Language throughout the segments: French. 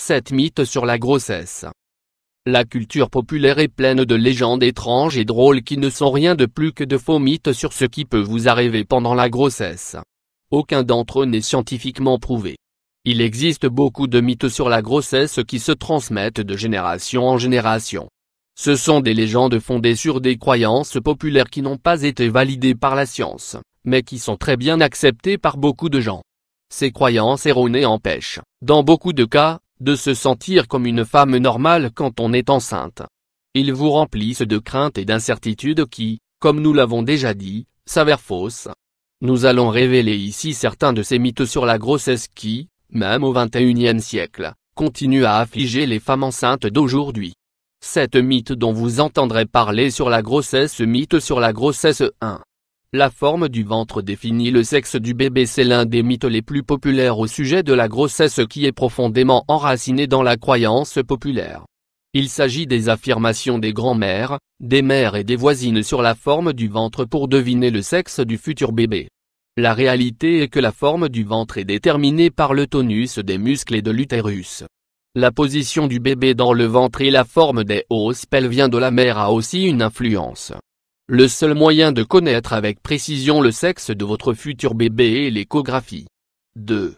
7 mythes sur la grossesse. La culture populaire est pleine de légendes étranges et drôles qui ne sont rien de plus que de faux mythes sur ce qui peut vous arriver pendant la grossesse. Aucun d'entre eux n'est scientifiquement prouvé. Il existe beaucoup de mythes sur la grossesse qui se transmettent de génération en génération. Ce sont des légendes fondées sur des croyances populaires qui n'ont pas été validées par la science, mais qui sont très bien acceptées par beaucoup de gens. Ces croyances erronées empêchent, dans beaucoup de cas, de se sentir comme une femme normale quand on est enceinte. Ils vous remplissent de craintes et d'incertitudes qui, comme nous l'avons déjà dit, s'avèrent fausses. Nous allons révéler ici certains de ces mythes sur la grossesse qui, même au XXIe siècle, continuent à affliger les femmes enceintes d'aujourd'hui. 7 mythes dont vous entendrez parler sur la grossesse. Mythe sur la grossesse 1. La forme du ventre définit le sexe du bébé. C'est l'un des mythes les plus populaires au sujet de la grossesse qui est profondément enraciné dans la croyance populaire. Il s'agit des affirmations des grands-mères, des mères et des voisines sur la forme du ventre pour deviner le sexe du futur bébé. La réalité est que la forme du ventre est déterminée par le tonus des muscles et de l'utérus. La position du bébé dans le ventre et la forme des os pelviens de la mère a aussi une influence. Le seul moyen de connaître avec précision le sexe de votre futur bébé est l'échographie. 2.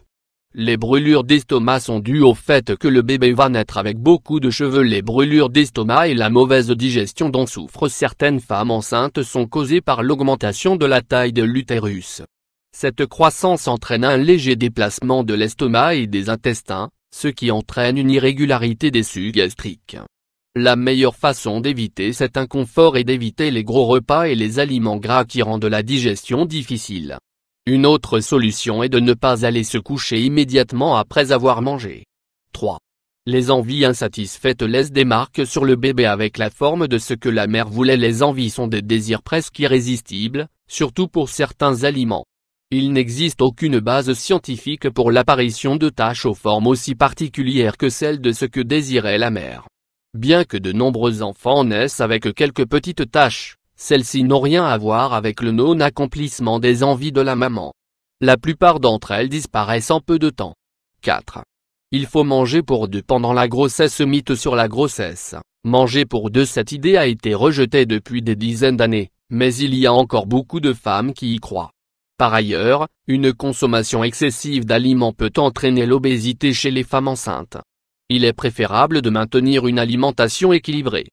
Les brûlures d'estomac sont dues au fait que le bébé va naître avec beaucoup de cheveux. Les brûlures d'estomac et la mauvaise digestion dont souffrent certaines femmes enceintes sont causées par l'augmentation de la taille de l'utérus. Cette croissance entraîne un léger déplacement de l'estomac et des intestins, ce qui entraîne une irrégularité des sucs gastriques. La meilleure façon d'éviter cet inconfort est d'éviter les gros repas et les aliments gras qui rendent la digestion difficile. Une autre solution est de ne pas aller se coucher immédiatement après avoir mangé. 3. Les envies insatisfaites laissent des marques sur le bébé avec la forme de ce que la mère voulait. Les envies sont des désirs presque irrésistibles, surtout pour certains aliments. Il n'existe aucune base scientifique pour l'apparition de taches aux formes aussi particulières que celle de ce que désirait la mère. Bien que de nombreux enfants naissent avec quelques petites taches, celles-ci n'ont rien à voir avec le non-accomplissement des envies de la maman. La plupart d'entre elles disparaissent en peu de temps. 4. Il faut manger pour deux pendant la grossesse. Mythe sur la grossesse. Manger pour deux. Cette idée a été rejetée depuis des dizaines d'années, mais il y a encore beaucoup de femmes qui y croient. Par ailleurs, une consommation excessive d'aliments peut entraîner l'obésité chez les femmes enceintes. Il est préférable de maintenir une alimentation équilibrée.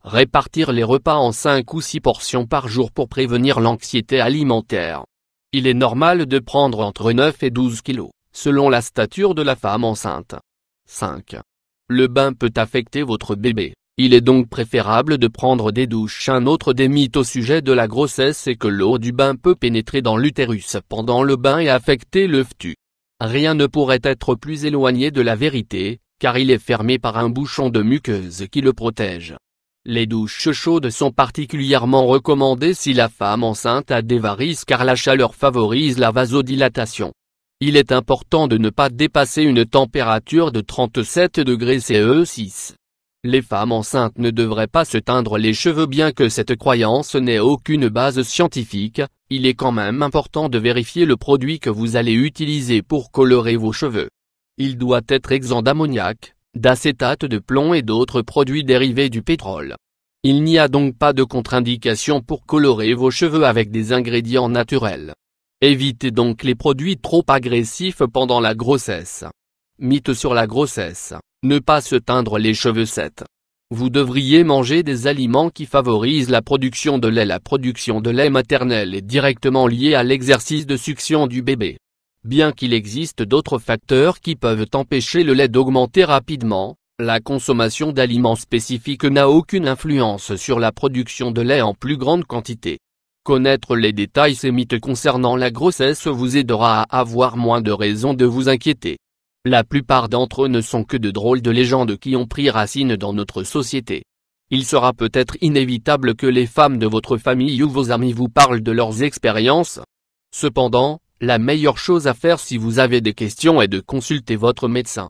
Répartir les repas en 5 ou 6 portions par jour pour prévenir l'anxiété alimentaire. Il est normal de prendre entre 9 et 12 kilos, selon la stature de la femme enceinte. 5. Le bain peut affecter votre bébé. Il est donc préférable de prendre des douches. Un autre des mythes au sujet de la grossesse est que l'eau du bain peut pénétrer dans l'utérus pendant le bain et affecter le fœtus. Rien ne pourrait être plus éloigné de la vérité, car il est fermé par un bouchon de muqueuse qui le protège. Les douches chaudes sont particulièrement recommandées si la femme enceinte a des varices car la chaleur favorise la vasodilatation. Il est important de ne pas dépasser une température de 37 degrés C6. Les femmes enceintes ne devraient pas se teindre les cheveux. Bien que cette croyance n'ait aucune base scientifique, il est quand même important de vérifier le produit que vous allez utiliser pour colorer vos cheveux. Il doit être exempt d'ammoniac, d'acétate de plomb et d'autres produits dérivés du pétrole. Il n'y a donc pas de contre-indication pour colorer vos cheveux avec des ingrédients naturels. Évitez donc les produits trop agressifs pendant la grossesse. Mythe sur la grossesse. Ne pas se teindre les cheveux. 7. Vous devriez manger des aliments qui favorisent la production de lait. La production de lait maternel est directement liée à l'exercice de succion du bébé. Bien qu'il existe d'autres facteurs qui peuvent empêcher le lait d'augmenter rapidement, la consommation d'aliments spécifiques n'a aucune influence sur la production de lait en plus grande quantité. Connaître les détails. Ces mythes concernant la grossesse vous aidera à avoir moins de raisons de vous inquiéter. La plupart d'entre eux ne sont que de drôles de légendes qui ont pris racine dans notre société. Il sera peut-être inévitable que les femmes de votre famille ou vos amis vous parlent de leurs expériences. Cependant, la meilleure chose à faire si vous avez des questions est de consulter votre médecin.